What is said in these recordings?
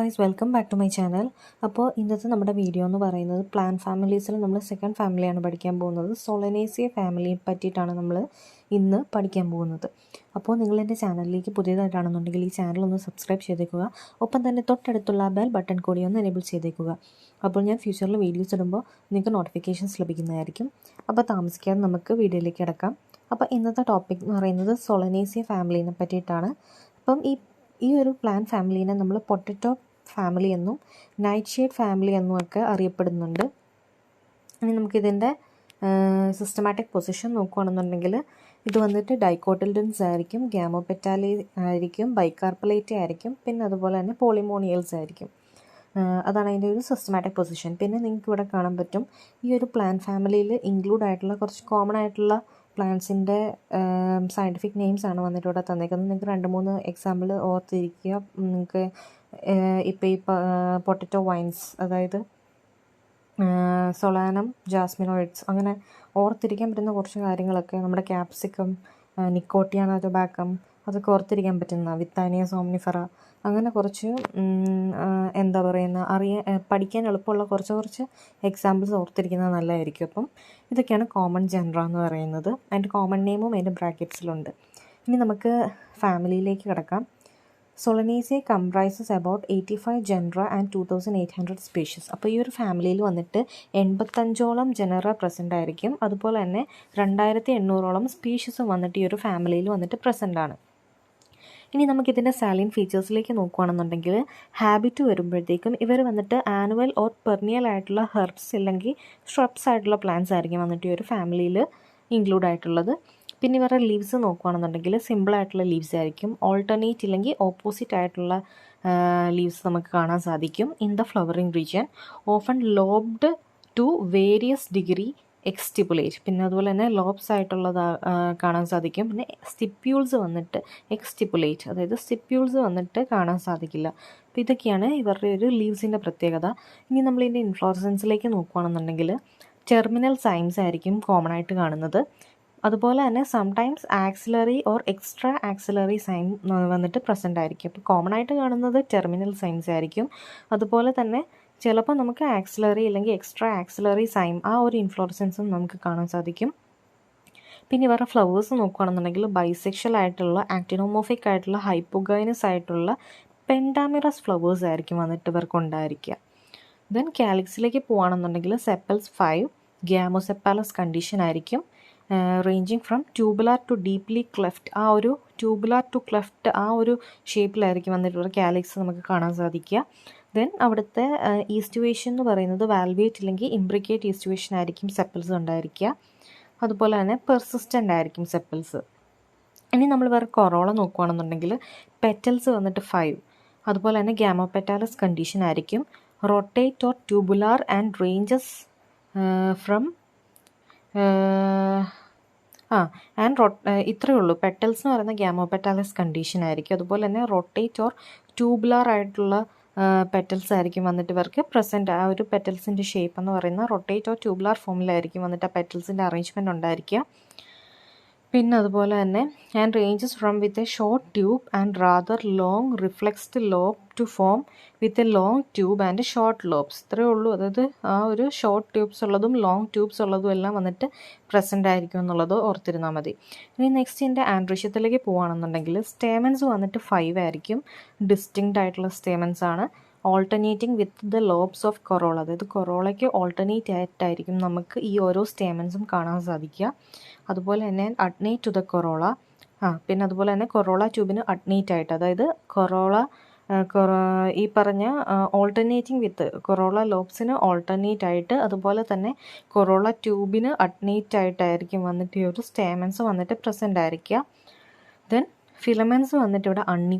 Guys, welcome back to my channel. അപ്പോൾ ഇന്നത്തെ നമ്മുടെ വീഡിയോ എന്ന് പറയുന്നത് പ്ലാന്റ് ഫാമിലീസിൽ നമ്മൾ സെക്കൻഡ് ഫാമിലിയാണ് പഠിക്കാൻ പോകുന്നത്. സോളനേസിയ ഫാമിലിയെ പറ്റിയിട്ടാണ് നമ്മൾ ഇന്ന് പഠിക്കാൻ പോകുന്നത്. അപ്പോൾ നിങ്ങൾ എൻ്റെ ചാനലിലേക്ക് പുതിയതായിട്ടാണെന്നുണ്ടെങ്കിൽ ഈ ചാനൽ ഒന്ന് സബ്സ്ക്രൈബ് ചെയ്തേക്കുക. ഒപ്പം തന്നെ തൊട്ടടുത്തുള്ള ബെൽ ബട്ടൺ കൂടി ഒന്ന് എനേബിൾ ചെയ്തേക്കുക. അപ്പോൾ ഞാൻ ഫ്യൂച്ചറിൽ വീഡിയോസ് ഇടുമ്പോൾ നിങ്ങൾക്ക് നോട്ടിഫിക്കേഷൻസ് ലഭിക്കുന്നതായിരിക്കും. അപ്പോൾ താമസിക്കാതെ നമുക്ക് വീഡിയോയിലേക്ക് കിടക്കാം. അപ്പോൾ ഇന്നത്തെ ടോപ്പിക് എന്ന് പറയുന്നത് സോളനേസിയ ഫാമിലിനെ പറ്റിയിട്ടാണ്. അപ്പം ഈ ഒരു പ്ലാന്റ് ഫാമിലീനെ നമ്മൾ പൊട്ടറ്റോ ഫാമിലി എന്നും നൈറ്റ്ഷേഡ് ഫാമിലി എന്നും ഒക്കെ അറിയപ്പെടുന്നുണ്ട്. ഇനി നമുക്കിതിൻ്റെ സിസ്റ്റമാറ്റിക് പൊസിഷൻ നോക്കുകയാണെന്നുണ്ടെങ്കിൽ ഇത് വന്നിട്ട് ഡൈക്കോട്ടിൽഡൻസ് ആയിരിക്കും, ഗ്യാമോപെറ്റാലി ആയിരിക്കും, ബൈകാർപ്പലേറ്റ് ആയിരിക്കും, പിന്നെ അതുപോലെ തന്നെ പോളിമോണിയൽസ് ആയിരിക്കും. അതാണ് അതിൻ്റെ ഒരു സിസ്റ്റമാറ്റിക് പൊസിഷൻ. പിന്നെ നിങ്ങൾക്ക് ഇവിടെ കാണാൻ പറ്റും ഈ ഒരു പ്ലാന്റ് ഫാമിലിയിൽ ഇൻക്ലൂഡ് ആയിട്ടുള്ള കുറച്ച് കോമൺ ആയിട്ടുള്ള പ്ലാന്റ്സിൻ്റെ സയൻറ്റിഫിക് നെയിംസ് ആണ് വന്നിട്ട് ഇവിടെ തന്നേക്കുന്നത്. നിങ്ങൾക്ക് 2-3 എക്സാമ്പിൾ ഓർത്തിരിക്കുക. നിങ്ങൾക്ക് ഇപ്പോൾ ഈ പൊട്ടറ്റോ വൈൻസ്, അതായത് സൊളാനം ജാസ്മിനോയിഡ്സ്, അങ്ങനെ ഓർത്തിരിക്കാൻ പറ്റുന്ന കുറച്ച് കാര്യങ്ങളൊക്കെ, നമ്മുടെ ക്യാപ്സിക്കം, നിക്കോട്ടിയാന ടൊബാക്കം, അതൊക്കെ ഓർത്തിരിക്കാൻ പറ്റുന്ന വിത്താനിയ സോംനിഫറ, അങ്ങനെ കുറച്ച് എന്താ പറയുന്ന പഠിക്കാൻ എളുപ്പമുള്ള കുറച്ച് എക്സാമ്പിൾസ് ഓർത്തിരിക്കുന്നത് നല്ലതായിരിക്കും. അപ്പം ഇതൊക്കെയാണ് കോമൺ ജനറ എന്ന് പറയുന്നത്. അതിൻ്റെ കോമൺ നെയിമും അതിൻ്റെ ബ്രാക്കറ്റ്സിലുണ്ട്. ഇനി നമുക്ക് ഫാമിലിയിലേക്ക് കിടക്കാം. Solanaceae comprises about 85 genera and 2800 species. അപ്പോൾ ഈ ഒരു ഫാമിലിയിൽ വന്നിട്ട് 85ഓളം ജനറ പ്രസൻ്റ് ആയിരിക്കും. അതുപോലെ തന്നെ 2800ഓളം സ്പീഷീസും വന്നിട്ട് ഈ ഒരു ഫാമിലിയിൽ വന്നിട്ട് പ്രസൻ്റ് ആണ്. ഇനി നമുക്കിതിൻ്റെ സാലിൻ ഫീച്ചേഴ്സിലേക്ക് നോക്കുകയാണെന്നുണ്ടെങ്കിൽ ഹാബിറ്റ് വരുമ്പോഴത്തേക്കും ഇവർ വന്നിട്ട് ആനുവൽ ഓർ പെർണിയൽ ആയിട്ടുള്ള ഹെർബ്സ് അല്ലെങ്കിൽ ഷ്രബ്സ് ആയിട്ടുള്ള പ്ലാന്റ്സ് ആയിരിക്കും വന്നിട്ട് ഈ ഒരു ഫാമിലിയിൽ ഇൻക്ലൂഡ് ആയിട്ടുള്ളത്. പിന്നെ ഇവരുടെ ലീവ്സ് നോക്കുകയാണെന്നുണ്ടെങ്കിൽ സിമ്പിളായിട്ടുള്ള ലീവ്സ് ആയിരിക്കും. ഓൾട്ടർനേറ്റ് ഇല്ലെങ്കിൽ ഓപ്പോസിറ്റ് ആയിട്ടുള്ള ലീവ്സ് നമുക്ക് കാണാൻ സാധിക്കും. In the flowering region often lobed to various degree exstipulate. പിന്നെ അതുപോലെ തന്നെ ലോബ്സ് ആയിട്ടുള്ളത് കാണാൻ സാധിക്കും. പിന്നെ സ്റ്റിപ്യൂൾസ് വന്നിട്ട് എക്സ്റ്റിപ്പുലേറ്റ്, അതായത് സ്റ്റിപ്യൂൾസ് വന്നിട്ട് കാണാൻ സാധിക്കില്ല. അപ്പോൾ ഇതൊക്കെയാണ് ഇവരുടെ ഒരു ലീവ്സിൻ്റെ പ്രത്യേകത. ഇനി നമ്മൾ ഇതിൻ്റെ ഇൻഫ്ലോറസൻസിലേക്ക് നോക്കുകയാണെന്നുണ്ടെങ്കിൽ ടെർമിനൽ സൈൻസ് ആയിരിക്കും കോമൺ ആയിട്ട് കാണുന്നത്. അതുപോലെ തന്നെ sometimes axillary or extra axillary sign വന്നിട്ട് പ്രസൻ്റ് ആയിരിക്കും. അപ്പോൾ കോമൺ ആയിട്ട് കാണുന്നത് ടെർമിനൽ സൈൻസ് ആയിരിക്കും. അതുപോലെ തന്നെ ചിലപ്പോൾ നമുക്ക് ആക്സിലറി അല്ലെങ്കിൽ എക്സ്ട്രാ ആക്സിലറി സൈൻ ആ ഒരു ഇൻഫ്ലോറസൻസും നമുക്ക് കാണാൻ സാധിക്കും. പിന്നെ ഇവരുടെ ഫ്ലവേഴ്സ് നോക്കുകയാണെന്നുണ്ടെങ്കിൽ ബൈസെക്ഷൽ ആയിട്ടുള്ള, ആക്ടിനോമോഫിക് ആയിട്ടുള്ള, ഹൈപ്പോഗൈനസ് ആയിട്ടുള്ള പെൻഡാമിറസ് ഫ്ലവേഴ്സ് ആയിരിക്കും വന്നിട്ട് ഇവർക്ക് ഉണ്ടായിരിക്കുക. ദെൻ കാലിക്സിലേക്ക് പോകുകയാണെന്നുണ്ടെങ്കിൽ സെപ്പൽസ് 5 ഗ്യാമോസെപ്പാലസ് കണ്ടീഷൻ ആയിരിക്കും. Ranging from tubular to deeply cleft, ആ ഒരു ട്യൂബുലാർ ടു ക്ലെഫ്റ്റ് ആ ഒരു ഷേപ്പിലായിരിക്കും വന്നിട്ടുള്ള കാലിക്സ് നമുക്ക് കാണാൻ സാധിക്കുക. ദെൻ അവിടുത്തെ ഈസ്റ്റുവേഷൻ എന്ന് പറയുന്നത് വാൽവേറ്റ് ഇല്ലെങ്കിൽ ഇംബ്രിക്കേറ്റ് ഈസ്റ്റുവേഷൻ ആയിരിക്കും സെപ്പൽസ് ഉണ്ടായിരിക്കുക. അതുപോലെ തന്നെ പെർസിസ്റ്റൻ്റ് ആയിരിക്കും സെപ്പൽസ്. ഇനി നമ്മൾ വേറെ കൊറോള നോക്കുകയാണെന്നുണ്ടെങ്കിൽ പെറ്റൽസ് വന്നിട്ട് 5. അതുപോലെ തന്നെ ഗ്യാമോപെറ്റാലസ് കണ്ടീഷൻ ആയിരിക്കും. Rotate or tubular and ranges from ഇത്രയേ ഉള്ളൂ. പെറ്റൽസ് എന്ന് പറയുന്ന ഗ്യാമോപെറ്റാലസ് കണ്ടീഷൻ ആയിരിക്കും. അതുപോലെ തന്നെ റൊട്ടേറ്റ് ഓർ ട്യൂബുലാർ ആയിട്ടുള്ള പെറ്റൽസ് ആയിരിക്കും വന്നിട്ട് ഇവർക്ക് പ്രസൻറ്റ്. ആ ഒരു പെറ്റൽസിൻ്റെ ഷേപ്പ് എന്ന് പറയുന്ന റൊട്ടേറ്റ് ഓർ ട്യൂബുലാർ ഫോമിലായിരിക്കും വന്നിട്ട് ആ പെറ്റൽസിൻ്റെ അറേഞ്ച്മെൻറ്റ് ഉണ്ടായിരിക്കുക. പിന്നെ അതുപോലെ തന്നെ and ranges from with a short tube and rather long reflexed lobe to form with a long tube and short lobes. ഇത്രയേ ഉള്ളൂ. അതായത് ആ ഒരു ഷോർട്ട് ട്യൂബ്സ് ഉള്ളതും ലോങ് ട്യൂബ്സ് ഉള്ളതും എല്ലാം വന്നിട്ട് പ്രസൻ്റ് ആയിരിക്കും എന്നുള്ളത് ഓർത്തിരുന്നാൽ മതി. ഇനി നെക്സ്റ്റ് ഇതിൻ്റെ ആൻഡ്രീഷ്യത്തിലേക്ക് പോവുകയാണെന്നുണ്ടെങ്കിൽ സ്റ്റേമൻസ് വന്നിട്ട് 5 ആയിരിക്കും. ഡിസ്റ്റിങ്ക്റ്റ് ആയിട്ടുള്ള സ്റ്റേമൻസ് ആണ്. Alternating with the lobes of corolla, അതായത് കൊറോളയ്ക്ക് ഓൾട്ടർനേറ്റ് ആയിട്ടായിരിക്കും നമുക്ക് ഈ ഓരോ സ്റ്റേമൻസും കാണാൻ സാധിക്കുക. അതുപോലെ തന്നെ അഡ്നേറ്റ് ടു ദ കൊറോള, പിന്നെ അതുപോലെ തന്നെ കൊറോള ട്യൂബിന് അഡ്നേറ്റ് ആയിട്ട്, അതായത് ഈ പറഞ്ഞ ഓൾട്ടർനേറ്റിംഗ് വിത്ത് കൊറോള ലോബ്സിന് ഓൾട്ടർനേറ്റ് ആയിട്ട്, അതുപോലെ തന്നെ കൊറോള ട്യൂബിന് അഡ്നേറ്റ് ആയിട്ടായിരിക്കും വന്നിട്ട് ഈ ഒരു സ്റ്റേമൻസ് വന്നിട്ട് പ്രസൻ്റ് ആയിരിക്കുക. ദെൻ ഫിലമെൻസ് വന്നിട്ട് ഇവിടെ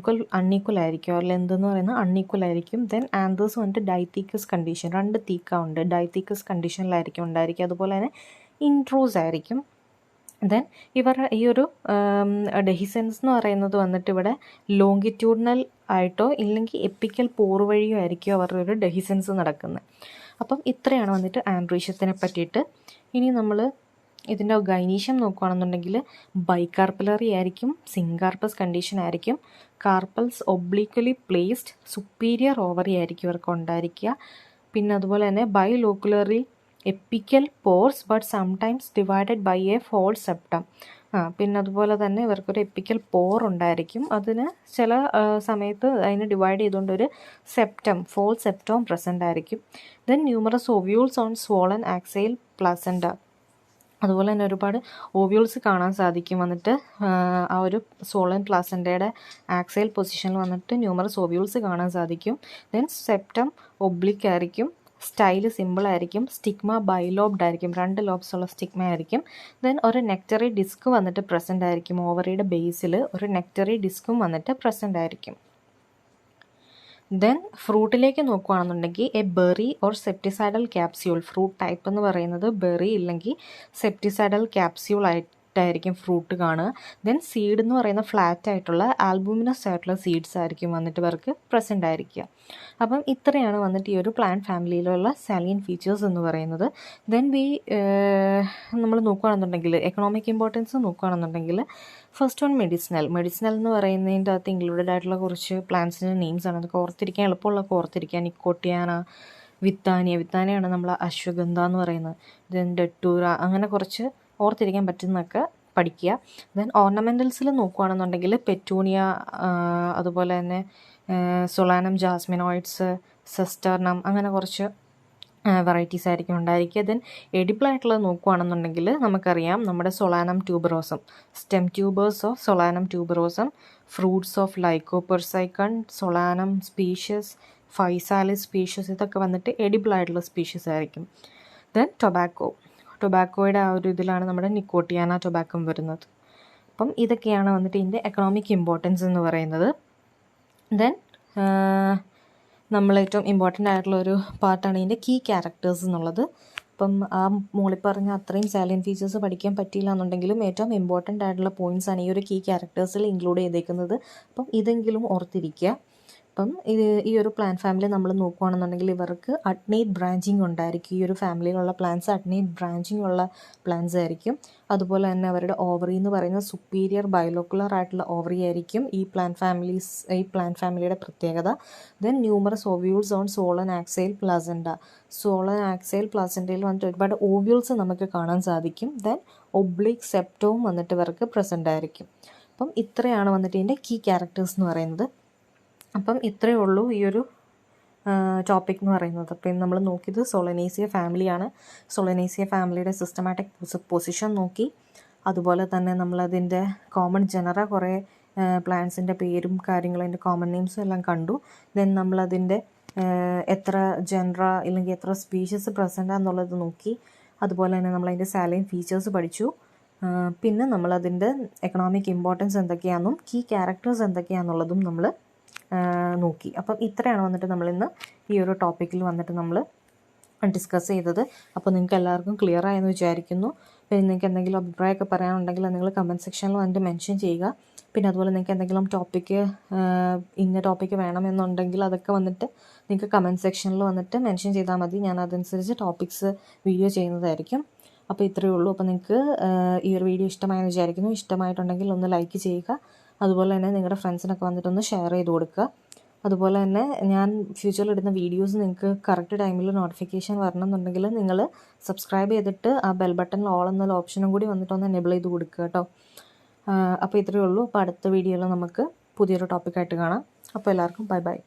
അൺഈക്വൽ ആയിരിക്കും. അവർ ലെന്ത് എന്ന് പറയുന്നത് അൺഈക്വൽ ആയിരിക്കും. ദെൻ ആന്തേഴ്സ് വന്നിട്ട് ഡൈത്തീക്കസ് കണ്ടീഷൻ, 2 തീക്ക ഉണ്ട്, ഡൈത്തീക്കസ് കണ്ടീഷനിലായിരിക്കും ഉണ്ടായിരിക്കുക. അതുപോലെ തന്നെ ഇൻട്രൂസ് ആയിരിക്കും. ദെൻ ഇവരുടെ ഈ ഒരു ഡെഹിസൻസ് എന്ന് പറയുന്നത് വന്നിട്ട് ഇവിടെ ലോങ്കിറ്റ്യൂഡിനൽ ആയിട്ടോ ഇല്ലെങ്കിൽ എപ്പിക്കൽ പോർ വഴിയോ ആയിരിക്കും അവരുടെ ഒരു ഡെഹിസൻസ് നടക്കുന്നത്. അപ്പം ഇത്രയാണ് വന്നിട്ട് ആൻഡ്രീഷ്യത്തിനെ പറ്റിയിട്ട്. ഇനി നമ്മൾ ഇതിൻ്റെ ഗൈനീഷ്യം നോക്കുകയാണെന്നുണ്ടെങ്കിൽ ബൈകാർപ്പലറി ആയിരിക്കും, സിങ്കാർപ്പസ് കണ്ടീഷൻ ആയിരിക്കും. Carpels obliquely placed, superior ovary ആയിരിക്കും ഇവർക്ക് ഉണ്ടായിരിക്കുക. പിന്നെ അതുപോലെ തന്നെ bilocular apical pores but sometimes divided by a false septum. പിന്നെ അതുപോലെ തന്നെ ഇവർക്കൊരു എപ്പിക്കൽ പോർ ഉണ്ടായിരിക്കും, അതിന് ചില സമയത്ത് അതിന് ഡിവൈഡ് ചെയ്തുകൊണ്ടൊരു സെപ്റ്റം, ഫോൾ സെപ്റ്റവും പ്രസൻ്റ് ആയിരിക്കും. Then numerous ovules on swollen axial placenta. അതുപോലെ തന്നെ ഒരുപാട് ഓവ്യൂൾസ് കാണാൻ സാധിക്കും വന്നിട്ട് ആ ഒരു സ്വോളൻ പ്ലാസൻ്റയുടെ ആക്സൈൽ പൊസിഷനിൽ വന്നിട്ട് ന്യൂമറസ് ഓവ്യൂൾസ് കാണാൻ സാധിക്കും. ദെൻ സെപ്റ്റം ഒബ്ലിക് ആയിരിക്കും, സ്റ്റൈല് സിമ്പിൾ ആയിരിക്കും, സ്റ്റിഗ്മ ബൈലോബ്ഡ് ആയിരിക്കും, 2 ലോബ്സ് ഉള്ള സ്റ്റിഗ്മ ആയിരിക്കും. ദെൻ ഒരു നെക്ടറി ഡിസ്ക് വന്നിട്ട് പ്രസൻ്റ് ആയിരിക്കും, ഓവറിയുടെ ബേസിൽ ഒരു നെക്ടറി ഡിസ്കും വന്നിട്ട് പ്രസൻ്റ് ആയിരിക്കും. ദെൻ ഫ്രൂട്ടിലേക്ക് നോക്കുകയാണെന്നുണ്ടെങ്കിൽ a berry or septicidal capsule, fruit type എന്ന് പറയുന്നത് ബെറി ഇല്ലെങ്കിൽ സെപ്റ്റിസൈഡൽ ക്യാപ്സ്യൂൾ ആയിട്ടായിരിക്കും ഫ്രൂട്ട് കാണുക. ദെൻ സീഡ് എന്ന് പറയുന്ന ഫ്ലാറ്റ് ആയിട്ടുള്ള ആൽബുമിനസ് ആയിട്ടുള്ള സീഡ്സ് ആയിരിക്കും വന്നിട്ട് ഇവർക്ക് പ്രസൻ്റ് ആയിരിക്കുക. അപ്പം ഇത്രയാണ് വന്നിട്ട് ഈ ഒരു പ്ലാന്റ് ഫാമിലിയിലുള്ള സാലിയൻ ഫീച്ചേഴ്സ് എന്ന് പറയുന്നത്. ദെൻ നമ്മൾ നോക്കുകയാണെന്നുണ്ടെങ്കിൽ എക്കണോമിക് ഇമ്പോർട്ടൻസ് നോക്കുകയാണെന്നുണ്ടെങ്കിൽ ഫസ്റ്റ് വൺ മെഡിസിനൽ എന്ന് പറയുന്നതിൻ്റെ അകത്ത് ഇൻക്ലൂഡഡ് ആയിട്ടുള്ള കുറച്ച് പ്ലാന്റ്സിൻ്റെ നെയിംസ് ആണ്. അതൊക്കെ ഓർത്തിരിക്കാൻ എളുപ്പമുള്ളതൊക്കെ ഓർത്തിരിക്കുക. നിക്കോട്ടിയാന, വിത്താനിയാണ് നമ്മൾ അശ്വഗന്ധ എന്ന് പറയുന്നത്. ദെൻ ഡെറ്റൂറ, അങ്ങനെ കുറച്ച് ഓർത്തിരിക്കാൻ പറ്റുന്നതൊക്കെ പഠിക്കുക. ദെൻ ഓർണമെൻ്റൽസിൽ നോക്കുകയാണെന്നുണ്ടെങ്കിൽ പെറ്റൂണിയ, അതുപോലെ തന്നെ സൊളാനം ജാസ്മിനോയിഡ്സ്, സെസ്റ്റർണം, അങ്ങനെ കുറച്ച് വെറൈറ്റീസ് ആയിരിക്കും ഉണ്ടായിരിക്കുക. ദെൻ എഡിബിൾ ആയിട്ടുള്ളത് നോക്കുകയാണെന്നുണ്ടെങ്കിൽ നമുക്കറിയാം നമ്മുടെ Solanum tuberosum, stem tubers of Solanum tuberosum, fruits of Lycopersicon, Solanum species, Physalis species, ഇതൊക്കെ വന്നിട്ട് എഡിബിൾ ആയിട്ടുള്ള സ്പീഷ്യസ് ആയിരിക്കും. ദെൻ ടൊബാക്കോയുടെ ആ ഒരു ഇതിലാണ് നമ്മുടെ നിക്കോട്ടിയാന ടൊബാക്കം വരുന്നത്. അപ്പം ഇതൊക്കെയാണ് വന്നിട്ട് ഇതിൻ്റെ എക്കണോമിക് ഇമ്പോർട്ടൻസ് എന്ന് പറയുന്നത്. ദെൻ നമ്മൾ ഏറ്റവും ഇമ്പോർട്ടൻ്റ് ആയിട്ടുള്ള ഒരു പാർട്ടാണ് ഇതിൻ്റെ കീ ക്യാരക്ടേഴ്സ് എന്നുള്ളത്. അപ്പം ആ മോളിൽ പറഞ്ഞ അത്രയും സാലിയൻ ഫീച്ചേഴ്സ് പഠിക്കാൻ പറ്റിയില്ല എന്നുണ്ടെങ്കിലും ഏറ്റവും ഇമ്പോർട്ടൻ്റ് ആയിട്ടുള്ള പോയിൻറ്റ്സ് ആണ് ഈ ഒരു കീ ക്യാരക്ടേഴ്സിൽ ഇൻക്ലൂഡ് ചെയ്തേക്കുന്നത്. അപ്പം ഇതെങ്കിലും ഓർത്തിരിക്കുക. അപ്പം ഈ ഒരു പ്ലാന്റ് ഫാമിലി നമ്മൾ നോക്കുകയാണെന്നുണ്ടെങ്കിൽ ഇവർക്ക് അഡ്നേറ്റ് ബ്രാഞ്ചിങ് ഉണ്ടായിരിക്കും. ഈ ഒരു ഫാമിലിയിലുള്ള പ്ലാന്റ്സ് അഡ്നേറ്റ് ബ്രാഞ്ചിങ് ഉള്ള പ്ലാന്റ്സ് ആയിരിക്കും. അതുപോലെ തന്നെ അവരുടെ ഓവറി എന്ന് പറയുന്നത് സുപ്പീരിയർ ബൈലോക്കുലർ ആയിട്ടുള്ള ഓവറി ആയിരിക്കും ഈ പ്ലാന്റ് ഫാമിലിയുടെ പ്രത്യേകത. Then numerous ovules on swollen axile പ്ലാസൻഡയിൽ വന്നിട്ട് ഒരുപാട് ഓവ്യൂൾസ് നമുക്ക് കാണാൻ സാധിക്കും. ദെൻ ഒബ്ലിക് സെപ്റ്റവും വന്നിട്ട് ഇവർക്ക് പ്രസൻ്റ് ആയിരിക്കും. അപ്പം ഇത്രയാണ് വന്നിട്ട് ഇതിൻ്റെ കീ ക്യാരക്ടേഴ്സ് എന്ന് പറയുന്നത്. അപ്പം ഇത്രയേ ഉള്ളൂ ഈ ഒരു ടോപ്പിക് എന്ന് പറയുന്നത്. അപ്പം നമ്മൾ നോക്കിയത് സോളനേസിയ ഫാമിലിയാണ്. സോളനേസിയ ഫാമിലിയുടെ സിസ്റ്റമാറ്റിക് പൊസിഷൻ നോക്കി, അതുപോലെ തന്നെ നമ്മളതിൻ്റെ കോമൺ ജനറ കുറേ പ്ലാന്റ്സിൻ്റെ പേരും കാര്യങ്ങളും അതിൻ്റെ കോമൺ നെയിംസും എല്ലാം കണ്ടു. ദെൻ നമ്മളതിൻ്റെ എത്ര ജനറ ഇല്ലെങ്കിൽ എത്ര സ്പീഷീസ് പ്രസൻ്റ് ആണെന്നുള്ളത് നോക്കി. അതുപോലെ തന്നെ നമ്മളതിൻ്റെ സാലൈൻ ഫീച്ചേഴ്സ് പഠിച്ചു. പിന്നെ നമ്മളതിൻ്റെ എക്കണോമിക് ഇമ്പോർട്ടൻസ് എന്തൊക്കെയാണെന്നും കീ ക്യാരക്ടേഴ്സ് എന്തൊക്കെയാണെന്നുള്ളതും നമ്മൾ നോക്കി. അപ്പം ഇത്രയാണ് വന്നിട്ട് നമ്മളിന്ന് ഈ ഒരു ടോപ്പിക്കിൽ വന്നിട്ട് നമ്മൾ ഡിസ്കസ് ചെയ്തത്. അപ്പോൾ നിങ്ങൾക്ക് എല്ലാവർക്കും ക്ലിയർ ആയെന്ന് വിചാരിക്കുന്നു. പിന്നെ നിങ്ങൾക്ക് എന്തെങ്കിലും അഭിപ്രായമൊക്കെ പറയാനുണ്ടെങ്കിൽ നിങ്ങൾ കമൻറ്റ് സെക്ഷനിൽ വന്നിട്ട് മെൻഷൻ ചെയ്യുക. പിന്നെ അതുപോലെ നിങ്ങൾക്ക് എന്തെങ്കിലും ഇന്ന ടോപ്പിക്ക് വേണമെന്നുണ്ടെങ്കിൽ അതൊക്കെ വന്നിട്ട് നിങ്ങൾക്ക് കമൻറ്റ് സെക്ഷനിൽ വന്നിട്ട് മെൻഷൻ ചെയ്താൽ മതി. ഞാൻ അതനുസരിച്ച് ടോപ്പിക്സ് വീഡിയോ ചെയ്യുന്നതായിരിക്കും. അപ്പോൾ ഇത്രയേ ഉള്ളൂ. അപ്പോൾ നിങ്ങൾക്ക് ഈ ഒരു വീഡിയോ ഇഷ്ടമായെന്ന് വിചാരിക്കുന്നു. ഇഷ്ടമായിട്ടുണ്ടെങ്കിൽ ഒന്ന് ലൈക്ക് ചെയ്യുക. അതുപോലെ തന്നെ നിങ്ങളുടെ ഫ്രണ്ട്സിനൊക്കെ വന്നിട്ടൊന്ന് ഷെയർ ചെയ്ത് കൊടുക്കുക. അതുപോലെ തന്നെ ഞാൻ ഫ്യൂച്ചറിൽ ഇടുന്ന വീഡിയോസ് നിങ്ങൾക്ക് കറക്റ്റ് ടൈമിൽ നോട്ടിഫിക്കേഷൻ വരണമെന്നുണ്ടെങ്കിൽ നിങ്ങൾ സബ്സ്ക്രൈബ് ചെയ്തിട്ട് ആ ബെൽ ബട്ടണിൽ ഓൾ എന്നുള്ള ഓപ്ഷനും കൂടി വന്നിട്ടൊന്ന് എനേബിൾ ചെയ്ത് കൊടുക്കുക കേട്ടോ. അപ്പോൾ ഇത്രയേ ഉള്ളൂ. അപ്പോൾ അടുത്ത വീഡിയോയിൽ നമുക്ക് പുതിയൊരു ടോപ്പിക്കായിട്ട് കാണാം. അപ്പോൾ എല്ലാവർക്കും ബൈ.